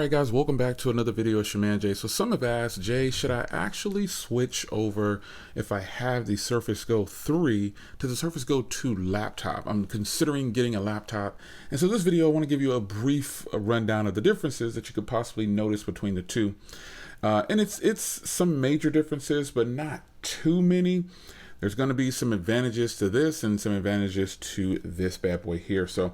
Alright guys, welcome back to another video. It's your man Jay. So some have asked, Jay, should I actually switch over if I have the Surface Go 3 to the Surface Go 2 laptop? I'm considering getting a laptop. And so this video, I want to give you a brief rundown of the differences that you could possibly notice between the two. And it's some major differences, but not too many. There's going to be some advantages to this and some advantages to this bad boy here. So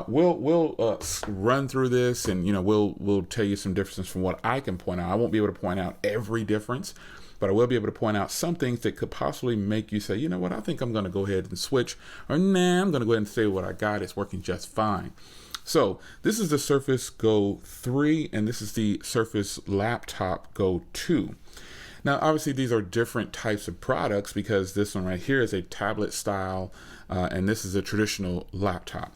we'll run through this, and we'll tell you some differences from what I can point out. I won't be able to point out every difference, but I will be able to point out some things that could possibly make you say, you know what, I think I'm going to go ahead and switch, or nah, I'm going to go ahead and say what I got. It's working just fine. So this is the Surface Go 3, and this is the Surface Laptop Go 2. Now, obviously, these are different types of products because this one right here is a tablet style, and this is a traditional laptop.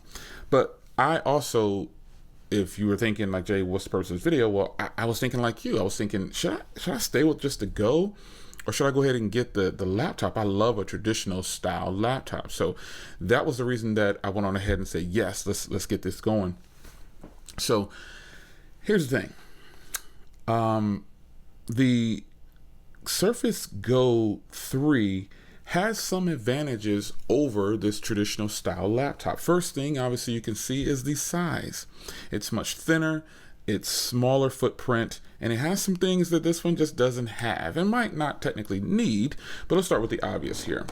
But I also, if you were thinking like, Jay, what's the purpose of this video? Well, I was thinking like you. I was thinking, should I stay with just the Go, or should I go ahead and get the laptop? I love a traditional style laptop. So that was the reason that I went on ahead and said, yes, let's get this going. So here's the thing. The Surface Go 3 has some advantages over this traditional style laptop. First thing, obviously, you can see is the size. It's much thinner, it's smaller footprint, and it has some things that this one just doesn't have and might not technically need, but let's start with the obvious here.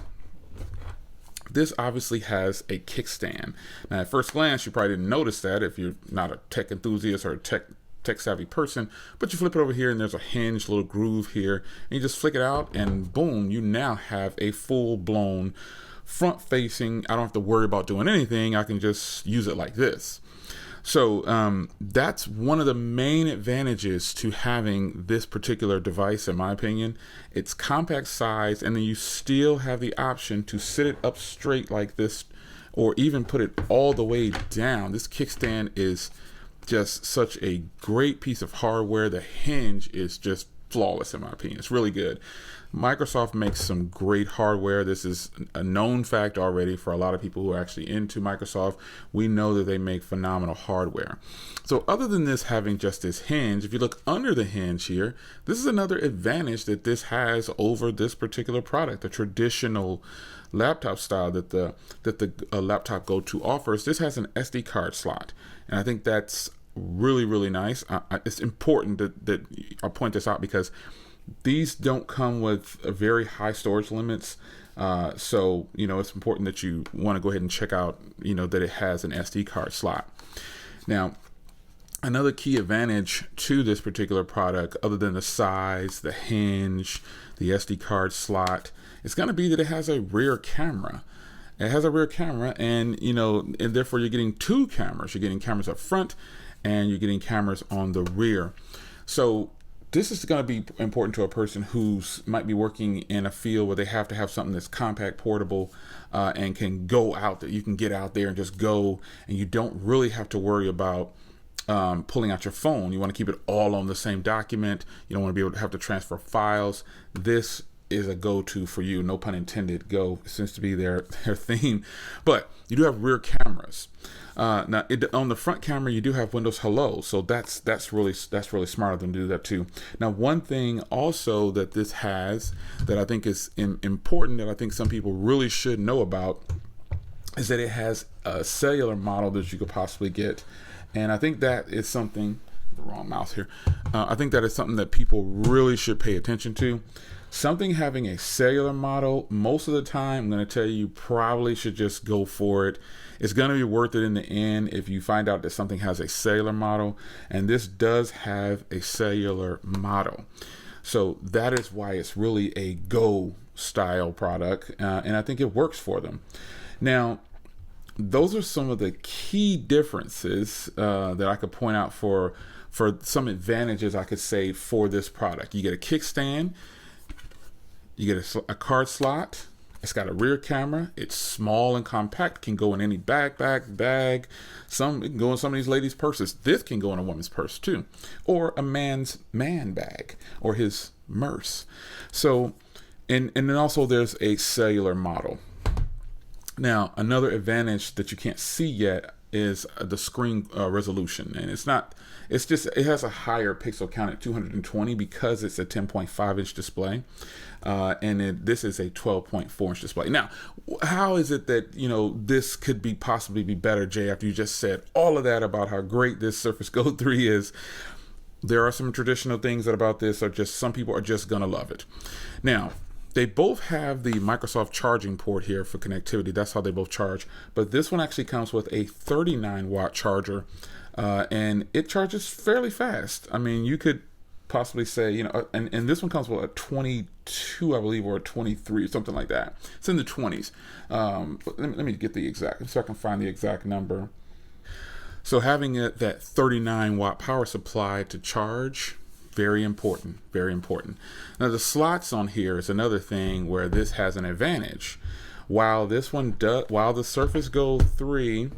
This obviously has a kickstand. Now, at first glance, you probably didn't notice that if you're not a tech enthusiast or a tech savvy person, but you flip it over here and there's a hinge, little groove here, and you just flick it out and boom, you now have a full-blown front facing. I don't have to worry about doing anything. I can just use it like this. So that's one of the main advantages to having this particular device, in my opinion. It's compact size, and then you still have the option to sit it up straight like this, or even put it all the way down. This kickstand is just such a great piece of hardware. The hinge is just flawless, in my opinion. It's really good. Microsoft makes some great hardware. This is a known fact already for a lot of people who are actually into Microsoft. We know that they make phenomenal hardware. So other than this having just this hinge, if you look under the hinge here, this is another advantage that this has over this particular product, the traditional laptop style that the laptop Go 2 offers. This has an SD card slot, and I think that's really, really nice. It's important that I point this out because these don't come with very high storage limits. So, it's important that you want to go ahead and check out, that it has an SD card slot. Now, another key advantage to this particular product, other than the size, the hinge, the SD card slot, is going to be that it has a rear camera. It has a rear camera, and and therefore you're getting two cameras. You're getting cameras up front, and you're getting cameras on the rear. So this is going to be important to a person who's might be working in a field where they have to have something that's compact, portable, and can go out, that you can get out there and just go, and you don't really have to worry about pulling out your phone. You want to keep it all on the same document. You don't want to be able to have to transfer files. This is a go-to for you, no pun intended. Go seems to be their theme, but you do have rear cameras. Now on the front camera, you do have Windows Hello, so that's really smart of them to do that too. Now, one thing also that this has that I think is important, that I think some people really should know about, is that it has a cellular model that you could possibly get, and I think that is something. The wrong mouse here. I think that is something that people really should pay attention to. Something having a cellular model, most of the time, I'm going to tell you probably should just go for it. It's going to be worth it in the end if you find out that something has a cellular model, and this does have a cellular model. So that is why it's really a Go style product, and I think it works for them. Now, those are some of the key differences that I could point out for some advantages, I could say, for this product. You get a kickstand. You get a card slot. It's got a rear camera. It's small and compact. Can go in any backpack, bag. It can go in some of these ladies' purses. This can go in a woman's purse too, or a man's man bag, or his purse. So, and then also there's a cellular model. Now, another advantage that you can't see yet is the screen resolution, and it's just it has a higher pixel count at 220 because it's a 10.5 inch display, and this is a 12.4 inch display. Now, how is it that this could be possibly be better, Jay? After you just said all of that about how great this Surface Go 3 is, there are some traditional things that about this are just some people are just gonna love it. Now, they both have the Microsoft charging port here for connectivity. That's how they both charge. But this one actually comes with a 39-watt charger, and it charges fairly fast. I mean, you could possibly say, and this one comes with a 22, I believe, or a 23, or something like that. It's in the 20s. But let me get the exact, so I can find the exact number. So having that 39-watt power supply to charge, very important, very important. Now the slots on here is another thing where this has an advantage. While the Surface Go 3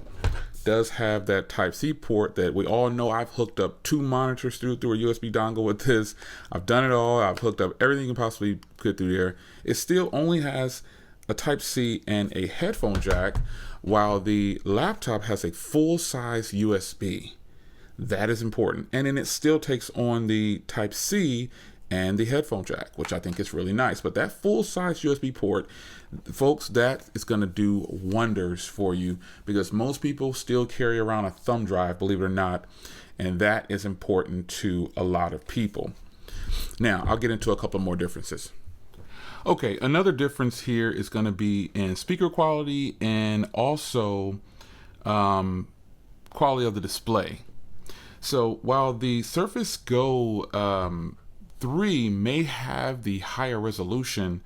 does have that Type-C port that we all know I've hooked up 2 monitors through a USB dongle with this. I've done it all. I've hooked up everything you can possibly put through there. It still only has a Type-C and a headphone jack, while the laptop has a full-size USB. That is important. And then it still takes on the Type-C and the headphone jack, which I think is really nice. But that full-size USB port, folks, that is going to do wonders for you, because most people still carry around a thumb drive, believe it or not, and that is important to a lot of people. Now, I'll get into a couple more differences. Okay, another difference here is going to be in speaker quality and also quality of the display. So while the Surface Go 3 may have the higher resolution,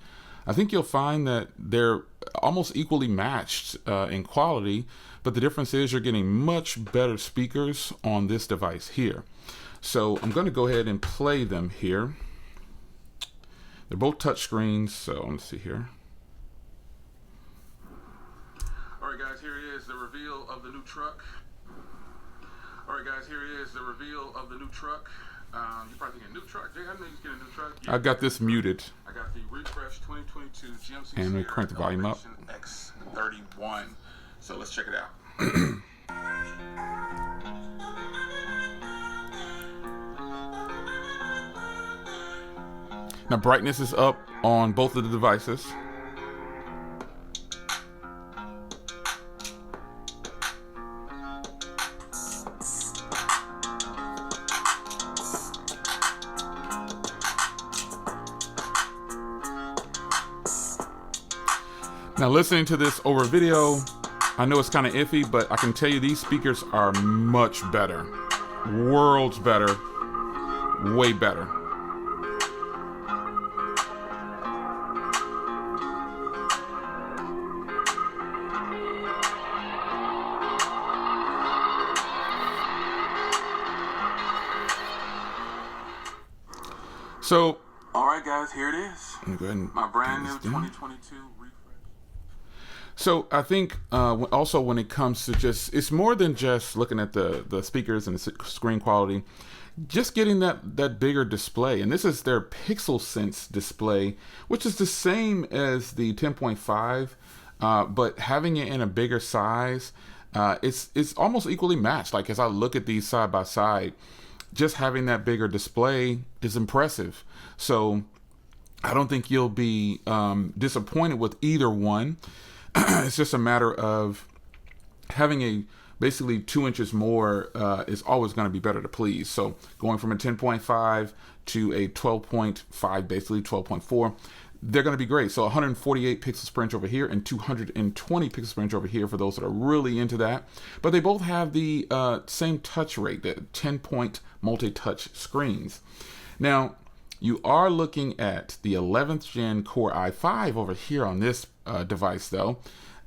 I think you'll find that they're almost equally matched in quality, but the difference is you're getting much better speakers on this device here. So I'm going to go ahead and play them here. They're both touch screens, so let's see here. All right, guys, here it is, the reveal of the new truck. All right, guys, here it is, the reveal of the new truck. You're probably thinking, new truck? Jay, I know you're getting a new truck. Yeah. I got this muted. I got the refresh 2022 GMC. And we crank the volume up. X31. So let's check it out. Now, brightness is up on both of the devices. Now, listening to this over video, I know it's kind of iffy, but I can tell you these speakers are much better. Worlds better. Way better. So, all right, guys, here it is. Go ahead and my brand new 2022 refresh. So I think also when it comes to just, it's more than just looking at the speakers and the screen quality, just getting that bigger display. And this is their Pixel Sense display, which is the same as the 10.5, but having it in a bigger size, it's almost equally matched. Like as I look at these side by side, just having that bigger display is impressive. So I don't think you'll be disappointed with either one. It's just a matter of having a basically 2 inches more is always going to be better to please. So going from a 10.5 to a 12.5, basically 12.4, they're going to be great. So 148 pixels per inch over here and 220 pixels per inch over here for those that are really into that. But they both have the same touch rate, the 10-point multi-touch screens. Now, you are looking at the 11th gen Core i5 over here on this device though.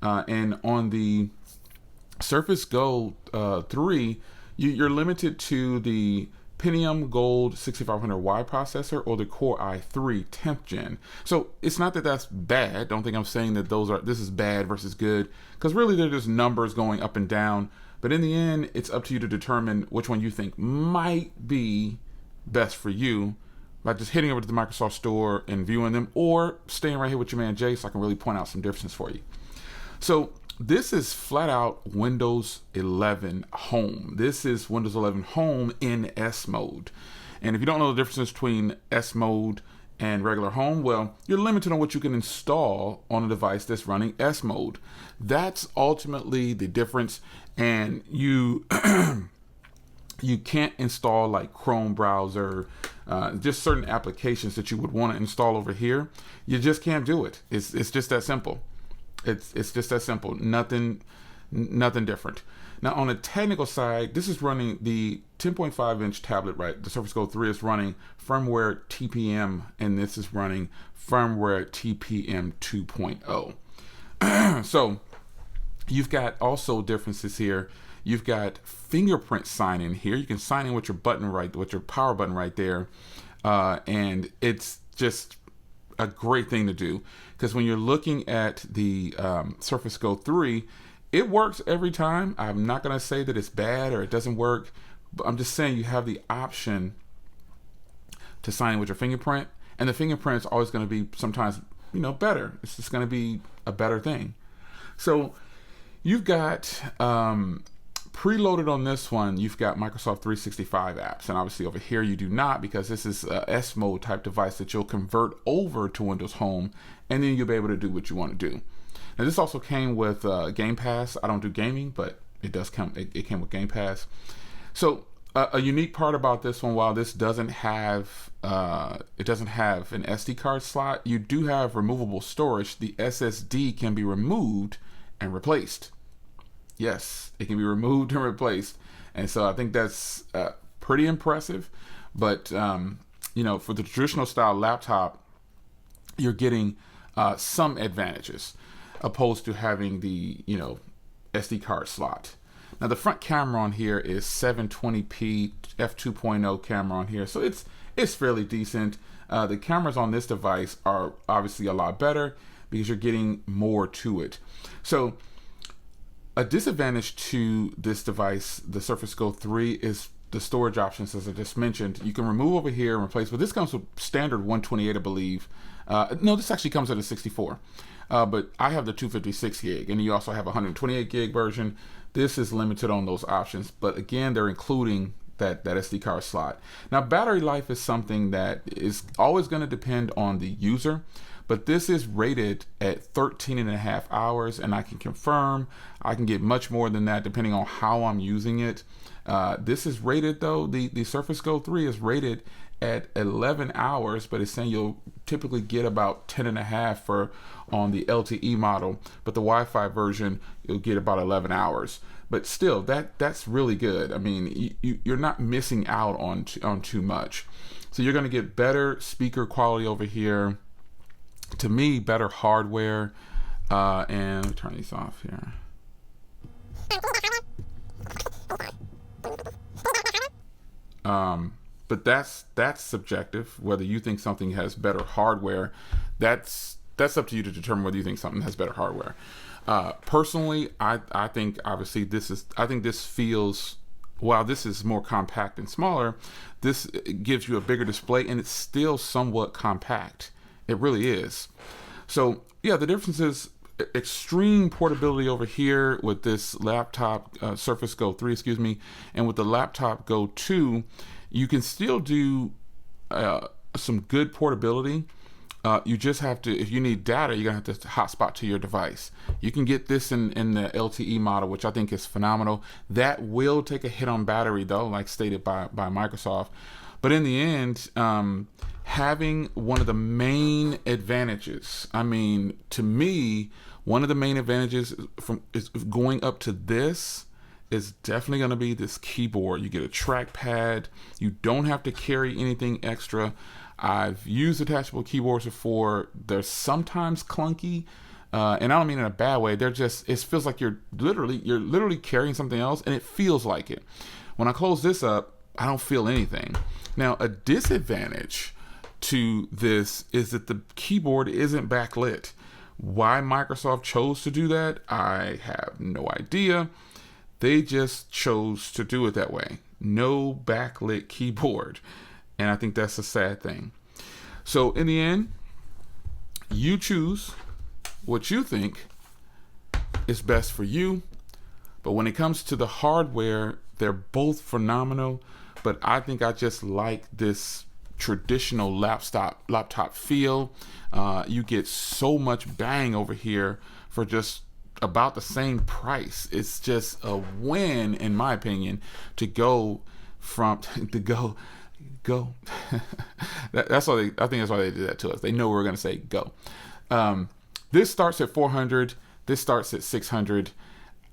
And on the Surface Go 3, you're limited to the Pentium Gold 6500Y processor or the Core i3 10th gen. So it's not that that's bad. Don't think I'm saying that this is bad versus good, because really they're just numbers going up and down. But in the end, it's up to you to determine which one you think might be best for you by just hitting over to the Microsoft Store and viewing them, or staying right here with your man Jay so I can really point out some differences for you. So this is flat out Windows 11 Home. This is Windows 11 Home in S mode. And if you don't know the difference between S mode and regular home, well, you're limited on what you can install on a device that's running S mode. That's ultimately the difference. And you you can't install like Chrome browser, just certain applications that you would want to install over here. You just can't do it. It's just that simple. It's just that simple. Nothing different. Now on the technical side, this is running the 10.5-inch tablet, right? The Surface Go 3 is running firmware TPM, and this is running firmware TPM 2.0. So you've got also differences here. You've got fingerprint sign in here. You can sign in with your button with your power button right there, and it's just a great thing to do, because when you're looking at the Surface Go 3, it works every time. I'm not going to say that it's bad or it doesn't work, but I'm just saying you have the option to sign in with your fingerprint, and the fingerprint is always going to be sometimes, better. It's just going to be a better thing. So you've got preloaded on this one, you've got Microsoft 365 apps, and obviously over here you do not, because this is a S mode type device that you'll convert over to Windows Home, and then you'll be able to do what you want to do. Now this also came with Game Pass. I don't do gaming, but it does come. It came with Game Pass. So a unique part about this one, while this doesn't have an SD card slot, you do have removable storage. The SSD can be removed and replaced. Yes, it can be removed and replaced, and so I think that's pretty impressive. But for the traditional style laptop, you're getting some advantages opposed to having the SD card slot. Now the front camera on here is 720p f2.0 camera on here, so it's fairly decent. The cameras on this device are obviously a lot better because you're getting more to it. So a disadvantage to this device, the Surface Go 3, is the storage options, as I just mentioned. You can remove over here and replace, but this comes with standard 128, I believe. No, this actually comes at a 64. But I have the 256 gig, and you also have a 128 gig version. This is limited on those options, but again, they're including that SD card slot. Now, battery life is something that is always going to depend on the user, but this is rated at 13.5 hours, and I can confirm I can get much more than that depending on how I'm using it. This is rated, though, the Surface Go 3 is rated at 11 hours, but it's saying you'll typically get about 10.5 on the LTE model, but the Wi-Fi version you'll get about 11 hours. But still, that's really good. I mean, you're not missing out on too much. So you're going to get better speaker quality over here. To me, better hardware. And let me turn these off here. But that's subjective. Whether you think something has better hardware, that's up to you to determine whether you think something has better hardware. Personally, I think obviously this feels, while this is more compact and smaller, this gives you a bigger display, and it's still somewhat compact. It really is. So yeah, the difference is extreme portability over here with this laptop, Surface Go 3, and with the laptop Go 2, you can still do some good portability. You just have to, if you need data, you're gonna have to hotspot to your device. You can get this in the LTE model, which I think is phenomenal. That will take a hit on battery though, like stated by Microsoft. But in the end, having one of the main advantages, I mean, to me, one of the main advantages is going up to this is definitely going to be this keyboard. You get a trackpad. You don't have to carry anything extra. I've used detachable keyboards before. They're sometimes clunky, and I don't mean in a bad way. They're just, it feels like you're literally carrying something else, and it feels like it. When I close this up, I don't feel anything. Now, a disadvantage to this is that the keyboard isn't backlit. Why Microsoft chose to do that, I have no idea. They just chose to do it that way. No backlit keyboard. And I think that's a sad thing. So in the end, you choose what you think is best for you. But when it comes to the hardware, they're both phenomenal. But I think I just like this traditional laptop feel. You get so much bang over here for just about the same price. It's just a win, in my opinion, to go from that's why I think that's why they did that to us. They know we're going to say go. This starts at 400. This starts at 600.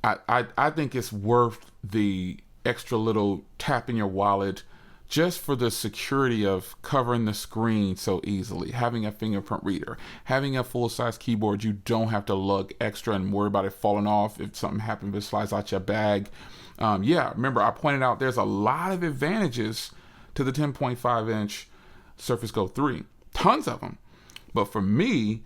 I think it's worth the extra little tap in your wallet just for the security of covering the screen so easily, having a fingerprint reader, having a full-size keyboard. You don't have to lug extra and worry about it falling off if something happens, it slides out your bag. Yeah, remember I pointed out there's a lot of advantages to the 10.5-inch Surface Go 3, tons of them. But for me,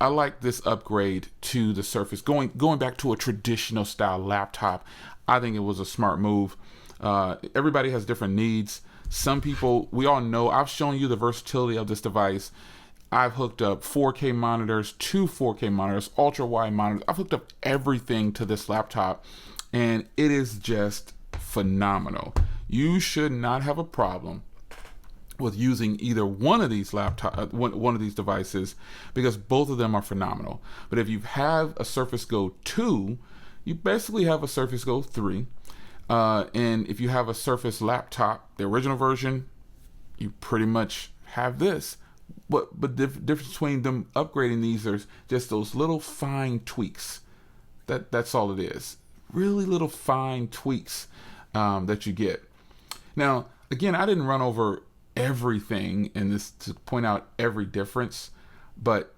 I like this upgrade to the Surface, going back to a traditional style laptop. I think it was a smart move. Everybody has different needs. Some people, we all know, I've shown you the versatility of this device. I've hooked up 4K monitors, 2 4K monitors, ultra wide monitors. I've hooked up everything to this laptop, and it is just phenomenal. You should not have a problem with using either one of these one of these devices, because both of them are phenomenal. But if you have a Surface Go 2, you basically have a Surface Go 3. And if you have a Surface laptop, the original version, you pretty much have this. But the difference between them upgrading these are just those little fine tweaks. That's all it is. Really little fine tweaks that you get. Now, again, I didn't run over everything in this to point out every difference, but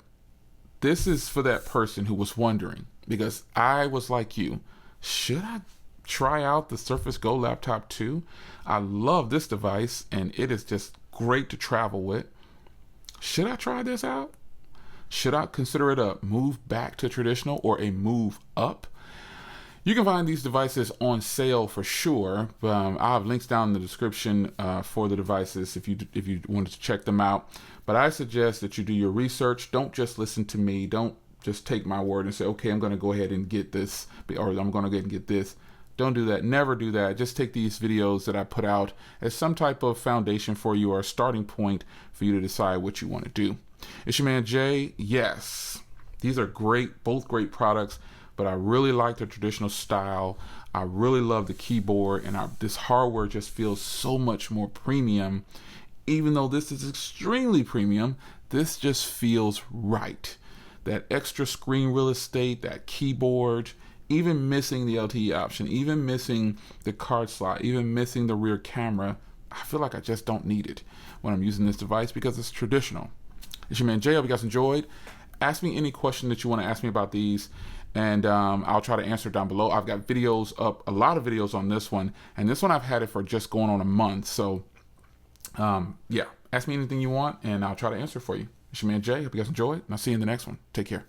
this is for that person who was wondering, because I was like you, should I try out the Surface Go laptop 2? I love this device and it is just great to travel with. Should I try this out? Should I consider it a move back to traditional or a move up? You can find these devices on sale for sure. I'll have links down in the description for the devices if you wanted to check them out. But I suggest that you do your research. Don't just listen to me. Don't just take my word and say, okay, I'm going to go ahead and get this, or I'm going to go ahead and get this. Don't do that. Never do that. Just take these videos that I put out as some type of foundation for you, or a starting point for you to decide what you want to do. It's your man Jay. Yes, these are great, both great products. But I really like the traditional style. I really love the keyboard, and this hardware just feels so much more premium. Even though this is extremely premium, this just feels right. That extra screen real estate, that keyboard, even missing the LTE option, even missing the card slot, even missing the rear camera, I feel like I just don't need it when I'm using this device because it's traditional. It's your man Jay. I hope you guys enjoyed. Ask me any question that you want to ask me about these, and I'll try to answer down below. I've got videos up, a lot of videos on this one, and this one I've had it for just going on a month. So yeah, ask me anything you want and I'll try to answer for you. It's your man Jay. Hope you guys enjoyed, and I'll see you in the next one. Take care.